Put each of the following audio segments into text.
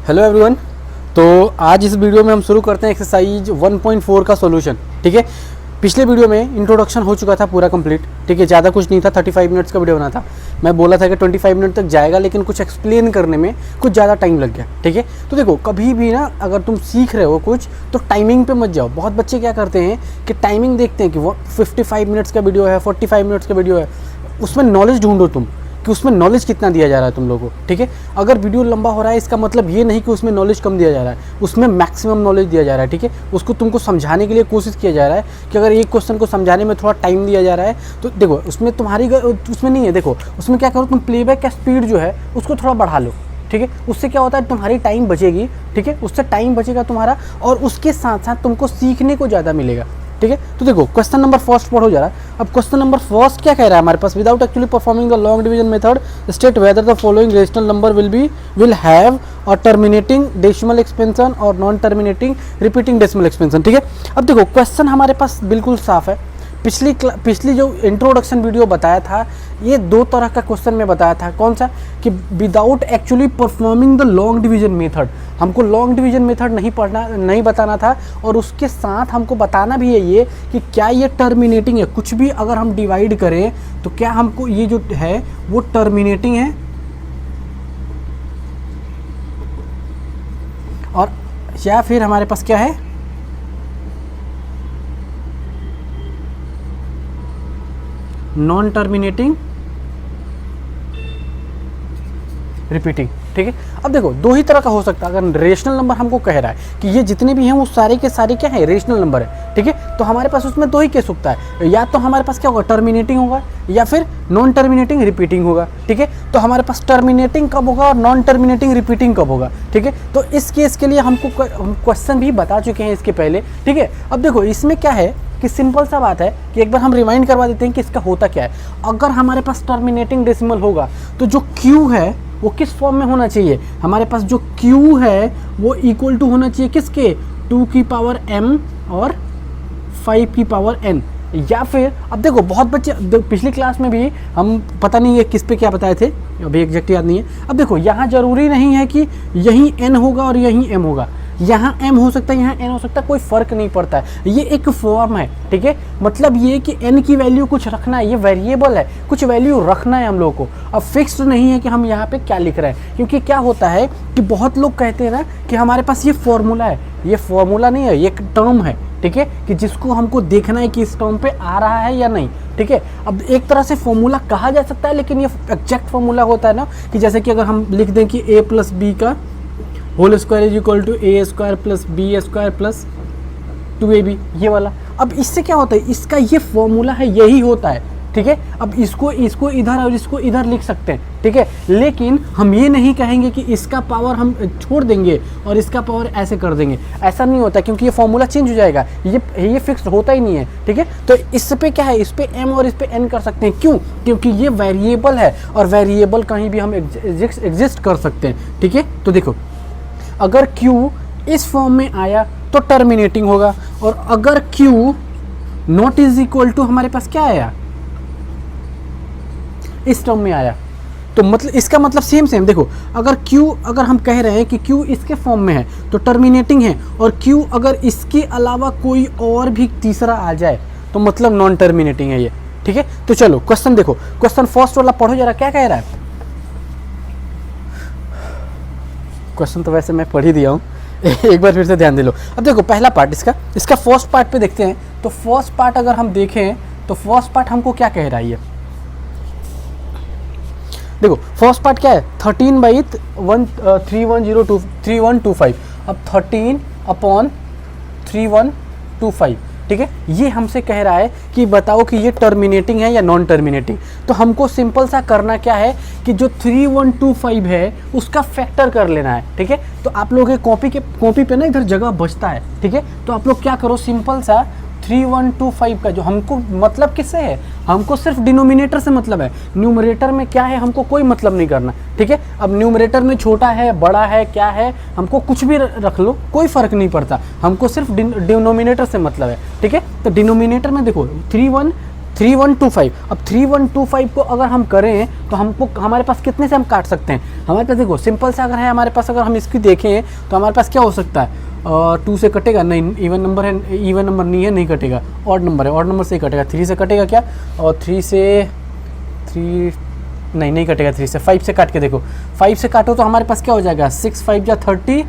Hello everyone. तो आज इस वीडियो में हम शुरू करते हैं एक्सरसाइज 1.4 का सॉल्यूशन। ठीक है, पिछले वीडियो में इंट्रोडक्शन हो चुका था पूरा कंप्लीट। ठीक है, ज़्यादा कुछ नहीं था, 35 मिनट्स का वीडियो बना था। मैं बोला था कि 25 मिनट तक जाएगा, लेकिन कुछ एक्सप्लेन करने में कुछ ज़्यादा टाइम लग गया। ठीक है, तो देखो कभी भी ना अगर तुम सीख रहे हो कुछ तो टाइमिंग पे मत जाओ। बहुत बच्चे क्या करते हैं कि टाइमिंग देखते हैं कि वो 55 मिनट्स का वीडियो है, 45 मिनट्स का वीडियो है, उसमें नॉलेज ढूंढो तुम कि उसमें नॉलेज कितना दिया जा रहा है तुम लोगों को। ठीक है, अगर वीडियो लंबा हो रहा है इसका मतलब ये नहीं कि उसमें नॉलेज कम दिया जा रहा है, उसमें मैक्सिमम नॉलेज दिया जा रहा है। ठीक है, उसको तुमको समझाने के लिए कोशिश किया जा रहा है कि अगर एक क्वेश्चन को समझाने में थोड़ा टाइम दिया जा रहा है तो देखो उसमें तुम्हारी उसमें नहीं है। देखो उसमें क्या करो, तुम प्लेबैक का स्पीड जो है उसको थोड़ा बढ़ा लो। ठीक है, उससे क्या होता है तुम्हारी टाइम बचेगी। ठीक है, उससे टाइम बचेगा तुम्हारा और उसके साथ साथ तुमको सीखने को ज़्यादा मिलेगा। ठीक है, तो देखो क्वेश्चन नंबर फर्स्ट पढ़ो जरा। अब क्वेश्चन नंबर फर्स्ट क्या कह रहा है हमारे पास, without actually performing the long division method state whether the following rational number will have a terminating decimal expansion और non terminating repeating decimal expansion. ठीक है, अब देखो क्वेश्चन हमारे पास बिल्कुल साफ है। पिछली जो इंट्रोडक्शन वीडियो बताया था ये दो तरह का क्वेश्चन में बताया था। कौन सा, कि without actually performing the long division method, हमको लॉन्ग डिवीजन मेथड नहीं बताना था और उसके साथ हमको बताना भी है ये कि क्या ये टर्मिनेटिंग है। कुछ भी अगर हम डिवाइड करें तो क्या हमको ये जो है वो टर्मिनेटिंग है और या फिर हमारे पास क्या है नॉन टर्मिनेटिंग रिपीटिंग। ठीक है, अब देखो दो ही तरह का हो सकता है। अगर रेशनल नंबर हमको कह रहा है कि ये जितने भी हैं वो सारे के सारे क्या है, रेशनल नंबर है। ठीक है, तो हमारे पास उसमें दो ही केस सकता है, या तो हमारे पास क्या होगा टर्मिनेटिंग होगा या फिर नॉन टर्मिनेटिंग रिपीटिंग होगा। ठीक है, तो हमारे पास टर्मिनेटिंग कब होगा और नॉन टर्मिनेटिंग रिपीटिंग कब होगा। ठीक है, तो इस केस के लिए हम क्वेश्चन भी बता चुके हैं इसके पहले। ठीक है, अब देखो इसमें क्या है कि सिंपल सा बात है कि एक बार हम रिमाइंड करवा देते हैं कि इसका होता क्या है। अगर हमारे पास टर्मिनेटिंग डेसिमल होगा तो जो Q है वो किस फॉर्म में होना चाहिए, हमारे पास जो Q है वो इक्वल टू होना चाहिए किसके, 2 की पावर m और 5 की पावर n। या फिर अब देखो बहुत बच्चे पिछली क्लास में भी हम पता नहीं है किस पे क्या बताए थे, अभी एग्जैक्ट याद नहीं है। अब देखो यहाँ जरूरी नहीं है कि यहीं n होगा और यहीं m होगा, यहाँ m हो सकता है यहाँ n हो सकता है, कोई फर्क नहीं पड़ता है, ये एक फॉर्म है। ठीक है, मतलब ये कि n की वैल्यू कुछ रखना है, ये वेरिएबल है, कुछ वैल्यू रखना है हम लोगों को। अब फिक्स्ड नहीं है कि हम यहाँ पे क्या लिख रहे हैं, क्योंकि क्या होता है कि बहुत लोग कहते हैं ना कि हमारे पास ये फॉर्मूला है। ये फॉर्मूला नहीं है, ये एक टर्म है। ठीक है, कि जिसको हमको देखना है कि इस टर्म पे आ रहा है या नहीं। ठीक है, अब एक तरह से फॉर्मूला कहा जा सकता है, लेकिन ये एग्जैक्ट फॉर्मूला होता है ना, कि जैसे कि अगर हम लिख दें कि a प्लस बी का whole square is equal to A square plus B square plus 2ab, ये वाला। अब इससे क्या होता है, इसका ये फॉर्मूला है, यही होता है। ठीक है, अब इसको इधर और इसको इधर लिख सकते हैं। ठीक है, लेकिन हम ये नहीं कहेंगे कि इसका पावर हम छोड़ देंगे और इसका पावर ऐसे कर देंगे, ऐसा नहीं होता, क्योंकि ये फॉर्मूला चेंज हो जाएगा, ये फिक्स्ड होता ही नहीं है। ठीक है, तो इस पे क्या है, इस पे m और इस पे n कर सकते हैं। क्यों, क्योंकि ये वेरिएबल है और वेरिएबल कहीं भी हम एग्जिस्ट कर सकते हैं। ठीक है, तो देखो अगर Q इस फॉर्म में आया तो टर्मिनेटिंग होगा, और अगर Q not is equal to हमारे पास क्या आया, इस टर्म में आया, तो मतलब इसका मतलब सेम देखो, अगर हम कह रहे हैं कि Q इसके फॉर्म में है तो टर्मिनेटिंग है, और Q अगर इसके अलावा कोई और भी तीसरा आ जाए तो मतलब नॉन टर्मिनेटिंग है ये। ठीक है, तो चलो क्वेश्चन देखो, क्वेश्चन फर्स्ट वाला पढ़ो जरा, क्या कह रहा है। क्वेश्चन तो वैसे मैं पढ़ ही दिया हूँ, एक बार फिर से ध्यान दे लो। अब देखो पहला पार्ट इसका फर्स्ट पार्ट पे देखते हैं। तो फर्स्ट पार्ट अगर हम देखें तो फर्स्ट पार्ट हमको क्या कह रहा है, देखो फर्स्ट पार्ट क्या है, 13/3125। अब 13/3125। ठीक है, ये हमसे कह रहा है कि बताओ कि ये टर्मिनेटिंग है या नॉन टर्मिनेटिंग। तो हमको सिंपल सा करना क्या है कि जो 3125 है उसका फैक्टर कर लेना है। ठीक है, तो आप लोग के कॉपी पे ना इधर जगह बचता है। ठीक है, तो आप लोग क्या करो, सिंपल सा 3125 का जो हमको मतलब किससे है, हमको सिर्फ डिनोमिनेटर से मतलब है, न्यूमरेटर में क्या है हमको कोई मतलब नहीं करना। ठीक है, अब न्यूमरेटर में छोटा है बड़ा है क्या है, हमको कुछ भी रख लो कोई फर्क नहीं पड़ता, हमको सिर्फ डिनोमिनेटर से मतलब है। ठीक है, तो डिनोमिनेटर में देखो 3125। अब 3125 को अगर हम करें तो हमको हमारे पास कितने से हम काट सकते हैं? हमारे पास देखो सिंपल से अगर है हमारे पास, अगर हम इसकी देखें तो हमारे पास क्या हो सकता है, 2 से कटेगा नहीं, इवन नंबर है, इवन नंबर नहीं है, नहीं कटेगा, ऑड नंबर है, ऑड नंबर से ही कटेगा, 3 से कटेगा क्या, और 3 नहीं कटेगा, 3 से, 5 से काट के देखो, 5 से काटो तो हमारे पास क्या हो जाएगा, 6 5 जा 30,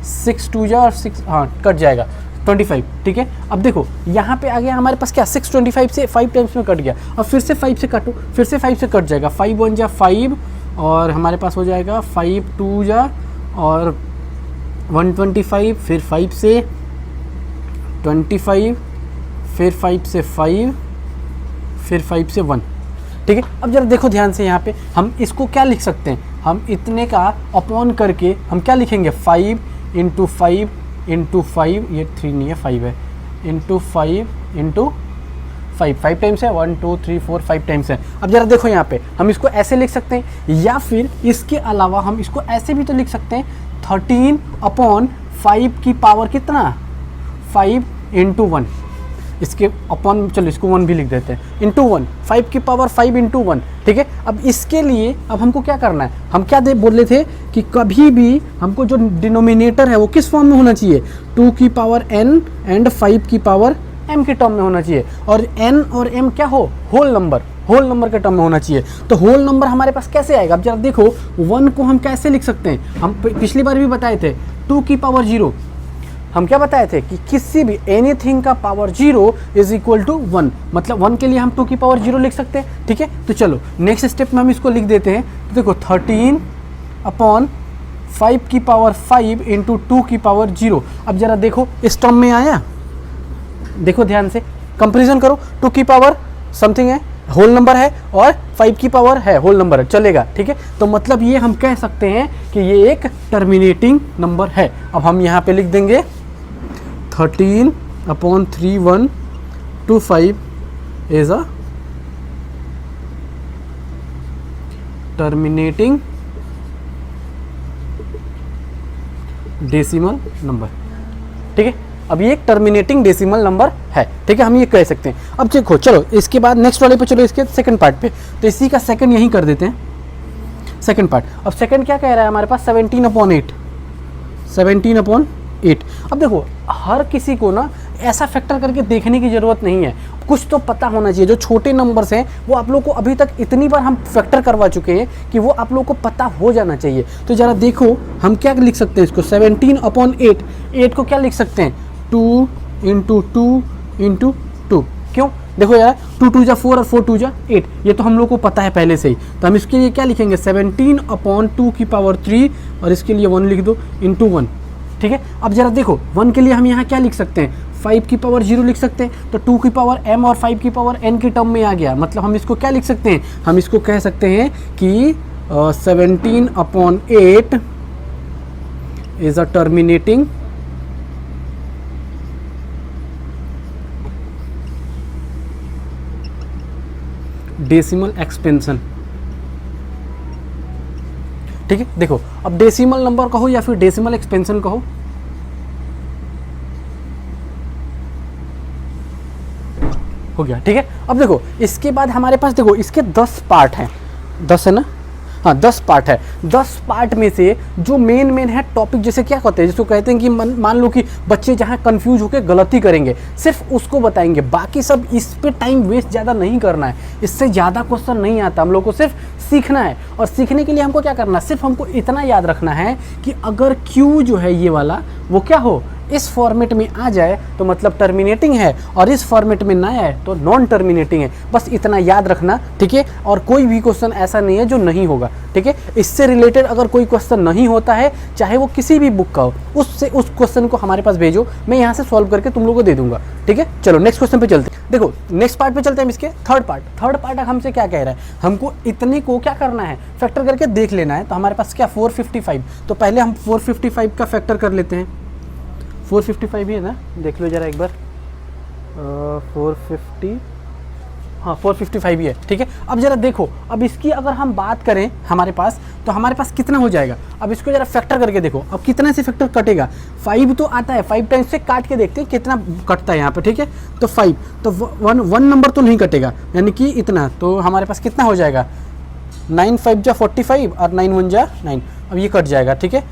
6 2 जा और 6, हाँ कट जाएगा 25, ठीक है। अब देखो यहाँ पे आ गया हमारे पास क्या, 625 से 5 टाइम्स में कट गया, अब फिर से 5 से काटो, फिर से 5 से कट जाएगा, 5 1 जा 5 और हमारे पास हो जाएगा 5 2 जा और 125, फिर 5 से 25, फिर 5 से 5, फिर 5 से 1, ठीक है। अब जरा देखो ध्यान से, यहाँ पे हम इसको क्या लिख सकते हैं, हम इतने का अपॉन करके हम क्या लिखेंगे, 5 इंटू 5 इंटू 5, ये 3 नहीं है 5 है, इंटू 5 इंटू 5 टाइम्स है, 1 2 3 4 5 टाइम्स है। अब जरा देखो यहाँ पे हम इसको ऐसे लिख सकते हैं, या फिर इसके अलावा हम इसको ऐसे भी तो लिख सकते हैं, 13 अपॉन 5 की पावर कितना, 5 इंटू 1, इसके अपॉन, चलो इसको 1 भी लिख देते हैं, इंटू 1, 5 की पावर 5 इंटू 1, ठीक है। अब इसके लिए अब हमको क्या करना है, हम क्या बोले थे कि कभी भी हमको जो डिनोमिनेटर है वो किस फॉर्म में होना चाहिए, 2 की पावर n एंड 5 की पावर m के टर्म में होना चाहिए, और n और m क्या हो, होल नंबर के टर्म में होना चाहिए। तो होल नंबर हमारे पास कैसे आएगा, अब जरा देखो 1 को हम कैसे लिख सकते हैं, हम पिछली बार भी बताए थे, 2 की पावर 0, हम क्या बताए थे कि किसी भी एनीथिंग का पावर 0 इज इक्वल टू 1, मतलब 1 के लिए हम 2 की पावर 0 लिख सकते हैं, ठीक है। तो चलो नेक्स्ट स्टेप में हम इसको लिख देते हैं, तो देखो 13 अपॉन 5 की पावर 5 इंटू 2 की पावर 0। अब जरा देखो इस टर्म में आया, देखो ध्यान से कंपेरिजन करो, 2 की पावर समथिंग है, होल नंबर है, और 5 की पावर है, होल नंबर है, चलेगा, ठीक है। तो मतलब ये हम कह सकते हैं कि ये एक टर्मिनेटिंग नंबर है। अब हम यहाँ पे लिख देंगे 13 upon 3125 is a terminating decimal number, ठीक है। अब ये एक टर्मिनेटिंग डेसिमल नंबर है, ठीक है, हम ये कह सकते हैं। अब देखो चलो इसके बाद नेक्स्ट वाले पे चलो, इसके सेकंड पार्ट पे, तो इसी का सेकंड यहीं कर देते हैं, सेकंड पार्ट। अब सेकंड क्या कह रहा है हमारे पास, 17 अपॉन 8, 17 अपॉन 8। अब देखो हर किसी को ना ऐसा फैक्टर करके देखने की ज़रूरत नहीं है, कुछ तो पता होना चाहिए। जो छोटे नंबर्स हैं वो आप लोग को अभी तक इतनी बार हम फैक्टर करवा चुके हैं कि वो आप लोग को पता हो जाना चाहिए। तो ज़रा देखो हम क्या लिख सकते हैं इसको, 17 अपॉन 8, 8 को क्या लिख सकते हैं, 2 इंटू 2 इंटू 2, क्यों, देखो यार 2 2 जा 4 और 4 2 जा 8, ये तो हम लोग को पता है पहले से ही। तो हम इसके लिए क्या लिखेंगे, 17 अपॉन 2 की पावर 3, और इसके लिए 1 लिख दो इंटू 1, ठीक है। अब जरा देखो 1 के लिए हम यहाँ क्या लिख सकते हैं, 5 की पावर 0 लिख सकते हैं, तो 2 की पावर m और 5 की पावर n के टर्म में आ गया। मतलब हम इसको क्या लिख सकते हैं, हम इसको कह सकते हैं कि 17 upon 8 is a terminating decimal expansion, ठीक है। देखो अब डेसिमल नंबर कहो या फिर डेसिमल एक्सपेंशन कहो, हो गया, ठीक है। अब देखो इसके बाद हमारे पास देखो इसके 10 पार्ट हैं, 10 है ना, हाँ 10 पार्ट है। 10 पार्ट में से जो मेन है टॉपिक, जैसे क्या कहते हैं, जिसको कहते हैं कि मान लो कि बच्चे जहाँ कंफ्यूज होकर गलती करेंगे सिर्फ उसको बताएंगे, बाकी सब इस पे टाइम वेस्ट ज़्यादा नहीं करना है, इससे ज़्यादा क्वेश्चन नहीं आता, हम लोग को सिर्फ सीखना है। और सीखने के लिए हमको क्या करना है, सिर्फ हमको इतना याद रखना है कि अगर Q जो है ये वाला वो क्या हो, इस फॉर्मेट में आ जाए तो मतलब टर्मिनेटिंग है, और इस फॉर्मेट में ना आए तो नॉन टर्मिनेटिंग है, बस इतना याद रखना, ठीक है। और कोई भी क्वेश्चन ऐसा नहीं है जो नहीं होगा, ठीक है। इससे रिलेटेड अगर कोई क्वेश्चन नहीं होता है, चाहे वो किसी भी बुक का हो, उससे उस क्वेश्चन को हमारे पास भेजो, मैं यहाँ से सॉल्व करके तुम लोगों को दे दूंगा, ठीक है। चलो नेक्स्ट क्वेश्चन पे चलते हैं। देखो नेक्स्ट पार्ट पे चलते हैं, इसके थर्ड पार्ट हमसे क्या कह रहा है, हमको इतने को क्या करना है, फैक्टर करके देख लेना है। तो हमारे पास क्या 455, तो पहले हम 455 का फैक्टर कर लेते हैं, 455 ही है ना, देख लो जरा एक बार, 455 हाँ 455 ही है, ठीक है। अब जरा देखो, अब इसकी अगर हम बात करें हमारे पास, तो हमारे पास कितना हो जाएगा। अब इसको जरा फैक्टर करके देखो, अब कितना से फैक्टर कटेगा। 5 तो आता है, 5 टाइम्स से काट के देखते हैं कितना कटता है यहाँ पे, ठीक है। तो 5 तो वन नंबर तो नहीं कटेगा, यानी कि इतना, तो हमारे पास कितना हो जाएगा 9 5 जा 45 और 9 1 जा 9। अब ये कट जाएगा, ठीक है।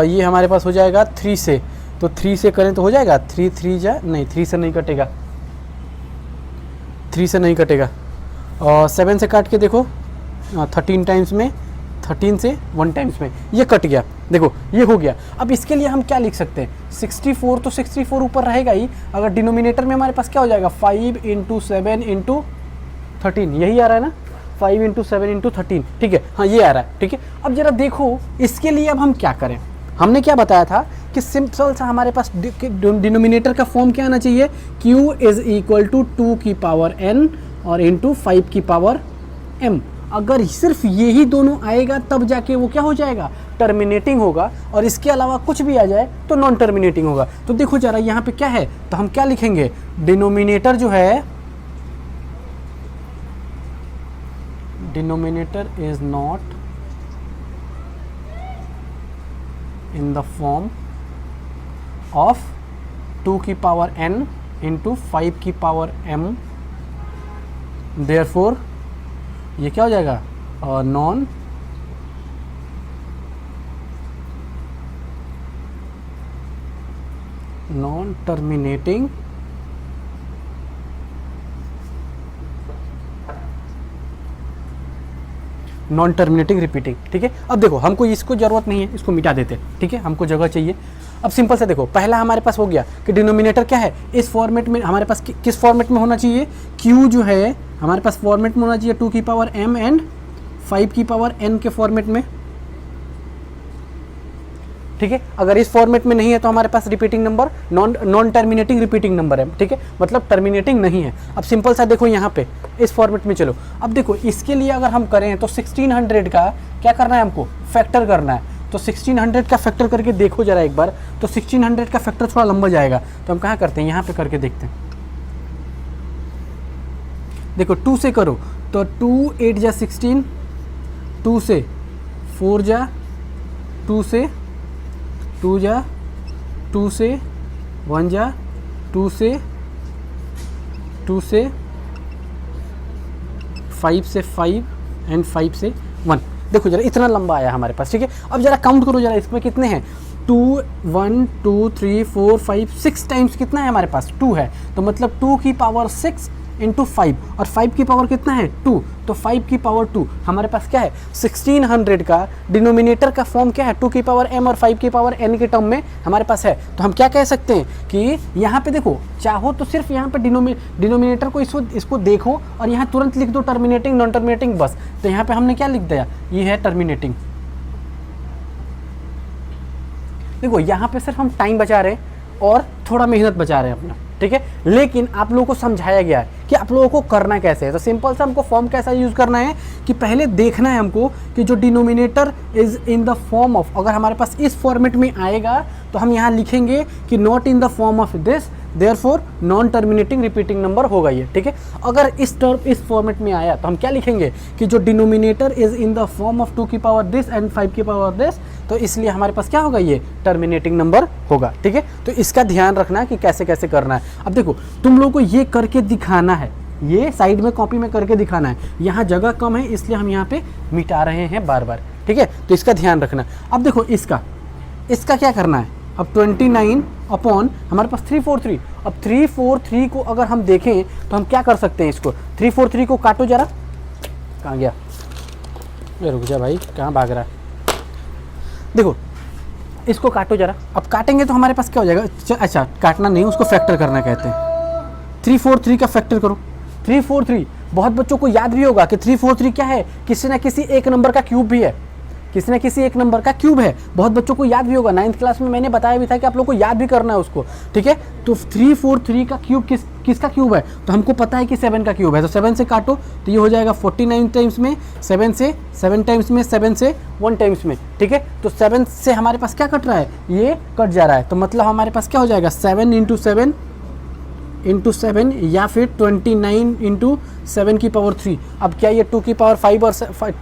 ये हमारे पास हो जाएगा 3 से, तो 3 से करें तो हो जाएगा 3 3 जा नहीं, 3 से नहीं कटेगा, 3 से नहीं कटेगा। और 7 से काट के देखो 13 टाइम्स में, 13 से 1 टाइम्स में, ये कट गया, देखो ये हो गया। अब इसके लिए हम क्या लिख सकते हैं, 64 तो 64 ऊपर रहेगा ही। अगर डिनोमिनेटर में हमारे पास क्या हो जाएगा 5 × 7 × 13, यही आ रहा है ना, 5 × 7 × 13, ठीक है। हाँ ये आ रहा है, ठीक है। अब जरा देखो इसके लिए अब हम क्या करें। हमने क्या बताया था कि सिंपल सा हमारे पास डिनोमिनेटर का फॉर्म क्या आना चाहिए, q = 2 की पावर n और इंटू 5 की पावर m। अगर सिर्फ यही दोनों आएगा तब जाके वो क्या हो जाएगा, टर्मिनेटिंग होगा। और इसके अलावा कुछ भी आ जाए तो नॉन टर्मिनेटिंग होगा। तो देखो जरा यहाँ पे क्या है, तो हम क्या लिखेंगे, डिनोमिनेटर जो है, denominator is not in the form of 2 की पावर n इंटू 5 की पावर m, therefore ये क्या हो जाएगा, non terminating non terminating repeating, ठीक है। अब देखो हमको इसको जरूरत नहीं है, इसको मिटा देते हैं, ठीक है, हमको जगह चाहिए। अब सिंपल से देखो, पहला हमारे पास हो गया कि डिनोमिनेटर क्या है, इस फॉर्मेट में हमारे पास किस फॉर्मेट में होना चाहिए, q जो है हमारे पास फॉर्मेट में होना चाहिए 2 की पावर m एंड 5 की पावर n के फॉर्मेट में, ठीक है। अगर इस फॉर्मेट में नहीं है तो हमारे पास repeating number non terminating repeating number है, ठीक है, मतलब टर्मिनेटिंग नहीं है। अब सिंपल सा देखो यहाँ पे इस फॉर्मेट में चलो। अब देखो इसके लिए अगर हम करें तो 1600 का क्या करना है, हमको फैक्टर करना है। तो 1600 का फैक्टर करके देखो जरा एक बार, तो 1600 का फैक्टर थोड़ा लंबा जाएगा, तो हम कहाँ करते हैं, यहाँ पे करके देखते हैं। देखो 2 से करो तो 2 8 जा 16, 2 से 4 जा, 2 से 2 जा, 2 से 1 जा, 2 से 5 से 5 एंड 5 से 1। देखो जरा इतना लंबा आया हमारे पास, ठीक है। अब जरा काउंट करो जरा, इसमें कितने हैं, 2 1 2 3 4 5 6 टाइम्स कितना है हमारे पास, 2 है। तो मतलब 2 की पावर 6 इंटू 5, और 5 की पावर कितना है 2, तो 5 की पावर 2 हमारे पास क्या है 1600 का डिनोमिनेटर का फॉर्म क्या है 2 की पावर m और 5 की पावर n के टर्म में हमारे पास है। तो हम क्या कह सकते हैं कि यहाँ पे देखो, चाहो तो सिर्फ यहाँ पे डिनोमिनेटर को इसको देखो और यहाँ तुरंत लिख दो टर्मिनेटिंग नॉन टर्मिनेटिंग बस। तो यहाँ पे हमने क्या लिख दिया, ये है टर्मिनेटिंग। देखो यहाँ पे सिर्फ हम टाइम बचा रहे हैं और थोड़ा मेहनत बचा रहे हैं अपना, ठीक है। लेकिन आप लोगों को समझाया गया है कि आप लोगों को करना कैसे है। तो सिंपल सा हमको फॉर्म कैसा यूज़ करना है कि पहले देखना है हमको कि जो denominator is in the form of, अगर हमारे पास इस फॉर्मेट में आएगा तो हम यहाँ लिखेंगे कि not in the form of this, therefore non terminating repeating number होगा ये, ठीक है। अगर इस फॉर्मेट में आया तो हम क्या लिखेंगे कि जो denominator is in the form of 2 की पावर दिस एंड 5 की पावर दिस, तो इसलिए हमारे पास क्या होगा, ये टर्मिनेटिंग नंबर होगा, ठीक है। तो इसका ध्यान रखना है कि कैसे कैसे करना है। अब देखो तुम लोगों को ये करके दिखाना है, ये साइड में कॉपी में करके दिखाना है। यहाँ जगह कम है इसलिए हम यहाँ पे मिटा रहे हैं बार बार, ठीक है। तो इसका ध्यान रखना। अब देखो इसका क्या करना है, अब 29 अपॉन हमारे पास 343। अब 343 को अगर हम देखें तो हम क्या कर सकते हैं, इसको 343 को काटो जरा, कहाँ गया, रुक जा भाई, कहाँ भाग रहा है। देखो इसको काटो जरा। अब काटेंगे तो हमारे पास क्या हो जाएगा, अच्छा काटना नहीं, उसको फैक्टर करना कहते हैं। 343 का फैक्टर करो। 343 बहुत बच्चों को याद भी होगा कि 343 क्या है, किसी ना किसी एक नंबर का क्यूब भी है, किसी न किसी एक नंबर का क्यूब है। बहुत बच्चों को याद भी होगा, 9th क्लास में मैंने बताया भी था कि आप लोग को याद भी करना है उसको, ठीक है। तो 343 का क्यूब किसका क्यूब है, तो हमको पता है कि 7 का क्यूब है। तो 7 से काटो तो ये हो जाएगा 49 टाइम्स में, 7 से 7 टाइम्स में, 7 से 1 टाइम्स में, ठीक है। तो 7 से हमारे पास क्या कट रहा है, ये कट जा रहा है। तो मतलब हमारे पास क्या हो जाएगा 7 × 7 इंटू 7 या फिर 29 इंटू 7 की पावर 3। अब क्या ये 2 की पावर 5 और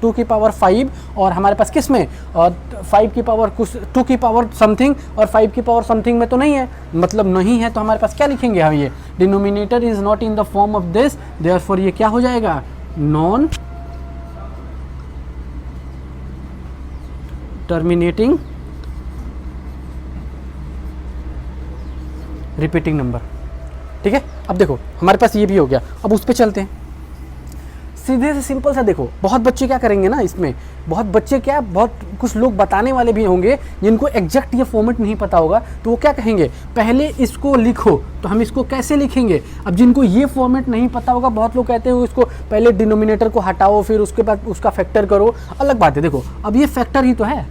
2 की पावर 5 और हमारे पास किस में, और 5 की पावर कुछ 2 की पावर समथिंग और 5 की पावर समथिंग में तो नहीं है, मतलब नहीं है, तो हमारे पास क्या लिखेंगे हम, ये denominator is not in the form of this, therefore ये क्या हो जाएगा, नॉन टर्मिनेटिंग रिपीटिंग नंबर। ठीक है, अब देखो हमारे पास ये भी हो गया, अब उस पर चलते हैं। सीधे से सिंपल सा देखो, बहुत बच्चे क्या करेंगे ना इसमें, बहुत बच्चे क्या, बहुत कुछ लोग बताने वाले भी होंगे जिनको एग्जैक्ट ये फॉर्मेट नहीं पता होगा, तो वो क्या कहेंगे, पहले इसको लिखो। तो हम इसको कैसे लिखेंगे, अब जिनको ये फॉर्मेट नहीं पता होगा, बहुत लोग कहते हैं इसको पहले डिनोमिनेटर को हटाओ फिर उसके बाद उसका फैक्टर करो, अलग बात है। देखो अब ये फैक्टर ही तो है,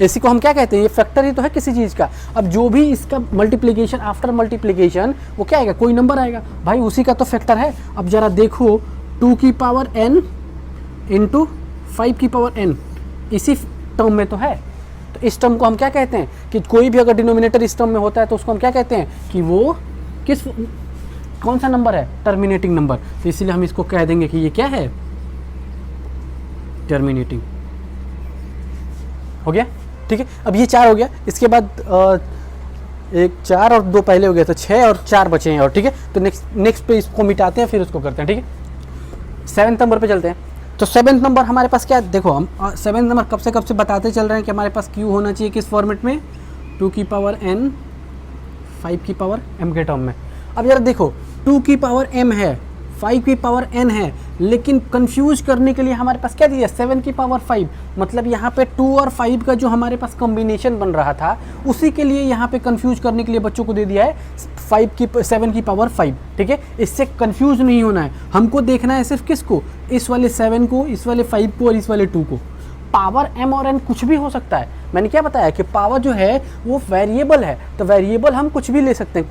इसी को हम क्या कहते हैं, ये फैक्टर ही तो है किसी चीज़ का। अब जो भी इसका मल्टीप्लिकेशन, आफ्टर मल्टीप्लिकेशन वो क्या आएगा, कोई नंबर आएगा भाई, उसी का तो फैक्टर है। अब जरा देखो 2 की पावर n इंटू 5 की पावर n इसी टर्म में तो है, तो इस टर्म को हम क्या कहते हैं कि कोई भी अगर डिनोमिनेटर इस टर्म में होता है तो उसको हम क्या कहते हैं कि वो किस, कौन सा नंबर है, टर्मिनेटिंग नंबर। तो इसीलिए हम इसको कह देंगे कि ये क्या है, टर्मिनेटिंग। हो गया, ठीक है। अब ये 4 हो गया, इसके बाद 1 4 और 2 पहले हो गया, तो 6 और 4 बचे हैं और, ठीक है। तो नेक्स्ट पे इसको मिटाते हैं फिर उसको करते हैं, ठीक है। 7th नंबर पे चलते हैं। तो 7th नंबर हमारे पास क्या, देखो हम 7th नंबर कब से बताते चल रहे हैं कि हमारे पास क्यू होना चाहिए किस फॉर्मेट में, 2 की पावर n 5 की पावर m के टर्म में। अब जरा देखो 2 की पावर m है, 5 की पावर n है, लेकिन कंफ्यूज करने के लिए हमारे पास क्या दिया, 7 की पावर 5, मतलब यहाँ पे 2 और 5 का जो हमारे पास कॉम्बिनेशन बन रहा था उसी के लिए यहाँ पे कंफ्यूज करने के लिए बच्चों को दे दिया है 7 की पावर 5, ठीक है। इससे कंफ्यूज नहीं होना है, हमको देखना है सिर्फ किसको, इस वाले 7 को, इस वाले 5 को और इस वाले 2 को। पावर m और n कुछ भी हो सकता है, मैंने क्या बताया कि पावर जो है वो वेरिएबल है, तो वेरिएबल हम कुछ भी ले सकते हैं,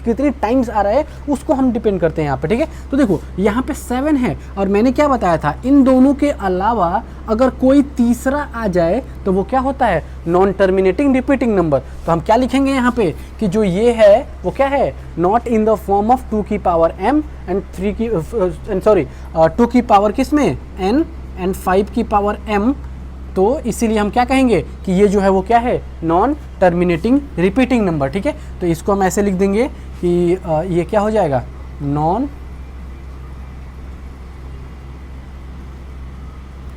कितनी टाइम्स आ रहा है उसको हम डिपेंड करते हैं यहाँ पे, ठीक है। तो देखो यहाँ पे 7 है और मैंने क्या बताया था, इन दोनों के अलावा अगर कोई तीसरा आ जाए तो वो क्या होता है, नॉन टर्मिनेटिंग रिपीटिंग नंबर। तो हम क्या लिखेंगे यहाँ पे कि जो ये है वो क्या है, not in the form of 2 की पावर m एंड 2 की पावर किस में n एंड 5 की पावर m। तो इसीलिए हम क्या कहेंगे कि ये जो है वो क्या है, नॉन टर्मिनेटिंग रिपीटिंग नंबर, ठीक है। तो इसको हम ऐसे लिख देंगे कि ये क्या हो जाएगा, नॉन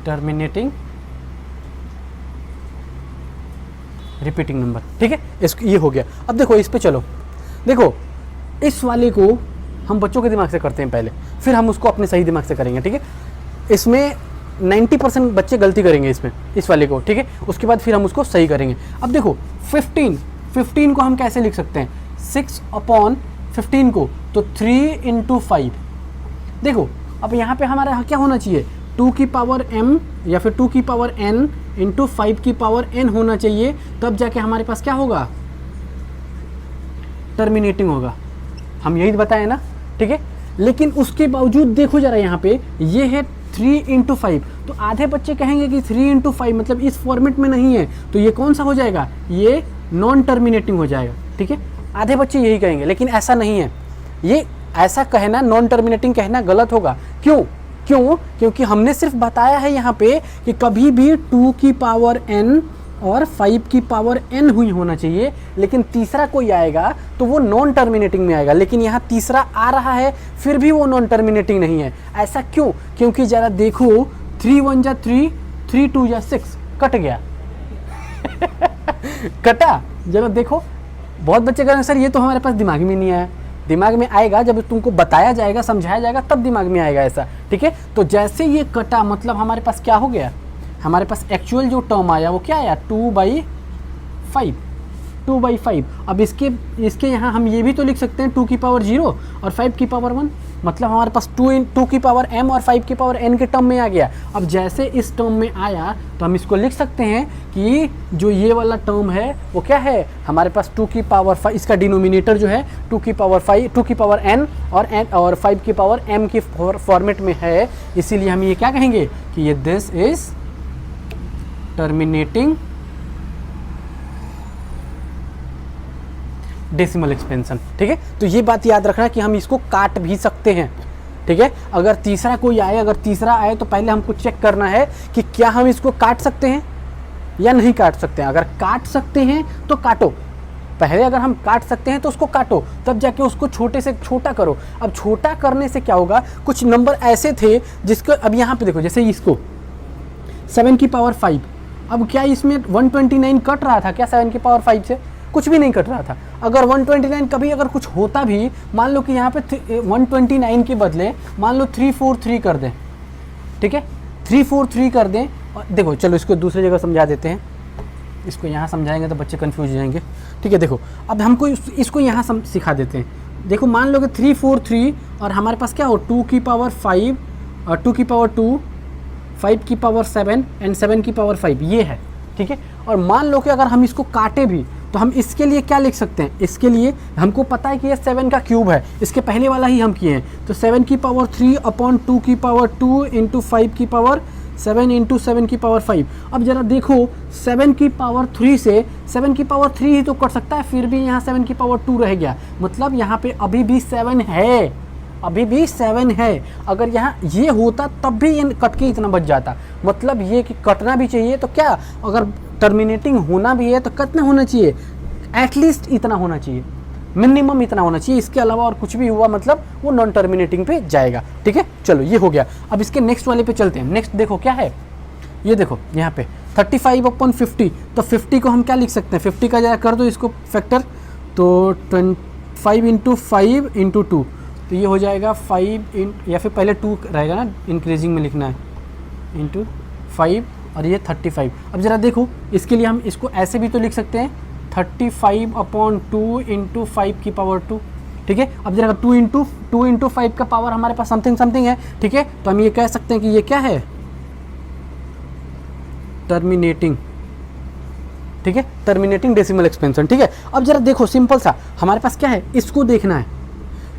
टर्मिनेटिंग रिपीटिंग नंबर, ठीक है। इसको ये हो गया। अब देखो इस पे चलो, देखो इस वाले को हम बच्चों के दिमाग से करते हैं पहले, फिर हम उसको अपने सही दिमाग से करेंगे, ठीक है। इसमें 90% बच्चे गलती करेंगे इसमें, इस वाले को, ठीक है। उसके बाद फिर हम उसको सही करेंगे। अब देखो 15 को हम कैसे लिख सकते हैं, 6/15 को, तो 3 इंटू 5। देखो अब यहाँ पे हमारा क्या होना चाहिए, 2 की पावर m या फिर 2 की पावर n इंटू 5 की पावर n होना चाहिए, तब जाके हमारे पास क्या होगा, टर्मिनेटिंग होगा। हम यही बताए ना, ठीक है। लेकिन उसके बावजूद देखो जरा यहाँ पे ये है 3 इंटू 5, तो आधे बच्चे कहेंगे कि 3 इंटू 5 मतलब इस फॉर्मेट में नहीं है, तो ये कौन सा हो जाएगा, ये नॉन टर्मिनेटिंग हो जाएगा, ठीक है। आधे बच्चे यही कहेंगे, लेकिन ऐसा नहीं है, ये ऐसा कहना, नॉन टर्मिनेटिंग कहना गलत होगा। क्यों, क्योंकि हमने सिर्फ बताया है यहाँ पे कि कभी भी 2 की पावर n और 5 की पावर n हुई होना चाहिए, लेकिन तीसरा कोई आएगा तो वो नॉन टर्मिनेटिंग में आएगा, लेकिन यहाँ तीसरा आ रहा है फिर भी वो नॉन टर्मिनेटिंग नहीं है। ऐसा क्यों, क्योंकि ज़रा देखो 3 1 जा 3, 3 2 जा 6, कट गया कटा, जरा देखो। बहुत बच्चे कह रहे हैं सर ये तो हमारे पास दिमाग में नहीं आया, दिमाग में आएगा जब तुमको बताया जाएगा, समझाया जाएगा, तब दिमाग में आएगा ऐसा, ठीक है। तो जैसे ये कटा मतलब हमारे पास क्या हो गया, हमारे पास एक्चुअल जो टर्म आया वो क्या आया, 2/5। अब इसके यहाँ हम ये भी तो लिख सकते हैं 2 की पावर 0 और 5 की पावर 1, मतलब हमारे पास 2 की पावर m और 5 की पावर n के टर्म में आ गया। अब जैसे इस टर्म में आया तो हम इसको लिख सकते हैं कि जो ये वाला टर्म है वो क्या है, हमारे पास 2 की पावर 5, इसका डिनोमिनेटर जो है 2 की पावर n और 5 की पावर m की फॉर्मेट में है। इसीलिए हम ये क्या कहेंगे कि ये दिस इज डेसिमल एक्सपेंशन, ठीक है। तो ये बात याद रखना कि हम इसको काट भी सकते हैं, ठीक है। अगर तीसरा कोई आए, अगर तीसरा आए तो पहले हमको चेक करना है कि क्या हम इसको काट सकते हैं या नहीं काट सकते हैं। अगर काट सकते हैं तो काटो, पहले अगर हम काट सकते हैं तो उसको काटो, तब जाके उसको छोटे से छोटा करो। अब छोटा करने से क्या होगा, कुछ नंबर ऐसे थे जिसको, अब यहाँ पे देखो, जैसे इसको 7 की पावर 5, अब क्या इसमें 129 कट रहा था क्या 7 की पावर 5 से? कुछ भी नहीं कट रहा था। अगर 129 कभी अगर कुछ होता भी, मान लो कि यहाँ पे 129 के बदले मान लो 343 कर दें, ठीक है, 343 कर दें। और देखो चलो इसको दूसरी जगह समझा देते हैं, इसको यहाँ समझाएंगे तो बच्चे कंफ्यूज हो जाएंगे, ठीक है। देखो अब हमको इसको यहाँ सिखा देते हैं। देखो मान लो कि 343 और हमारे पास क्या हो, 2 की पावर 5 और 2 की पावर 2, 5 की पावर 7 एंड 7 की पावर 5, ये है, ठीक है। और मान लो कि अगर हम इसको काटे भी तो हम इसके लिए क्या लिख सकते हैं, इसके लिए हमको पता है कि ये 7 का क्यूब है, इसके पहले वाला ही हम किए हैं। तो 7 की पावर 3 अपॉन 2 की पावर 2 इंटू 5 की पावर 7 इंटू 7 की पावर 5। अब जरा देखो 7 की पावर 3 से 7 की पावर 3 ही तो कट सकता है, फिर भी यहाँ 7 की पावर 2 रह गया, मतलब यहाँ पे अभी भी 7 है, अभी भी 7 है। अगर यहाँ ये होता तब भी ये कट के इतना बच जाता, मतलब ये कि कटना भी चाहिए तो क्या, अगर टर्मिनेटिंग होना भी है तो कितना होना चाहिए, एटलीस्ट इतना होना चाहिए, मिनिमम इतना होना चाहिए। इसके अलावा और कुछ भी हुआ मतलब वो नॉन टर्मिनेटिंग पे जाएगा, ठीक है। चलो ये हो गया। अब इसके नेक्स्ट वाले पे चलते हैं। नेक्स्ट देखो क्या है, ये देखो यहाँ पे 35 अपॉन 50, तो 50 को हम क्या लिख सकते हैं, 50 का जरा कर दो इसको फैक्टर, तो 5 इंटू 5 इंटू 2, तो ये हो जाएगा 5 या फिर पहले 2 रहेगा ना, इंक्रीजिंग में लिखना है, इंटू 5 और ये 35। अब ज़रा देखो इसके लिए हम इसको ऐसे भी तो लिख सकते हैं, 35 अपॉन 2 इंटू 5 की पावर 2, ठीक है। अब जरा 2 इंटू 5 का पावर हमारे पास समथिंग है, ठीक है। तो हम ये कह सकते हैं कि ये क्या है, टर्मिनेटिंग, ठीक है, टर्मिनेटिंग डेसिमल एक्सपेंशन, ठीक है। अब जरा देखो सिंपल सा हमारे पास क्या है, इसको देखना है,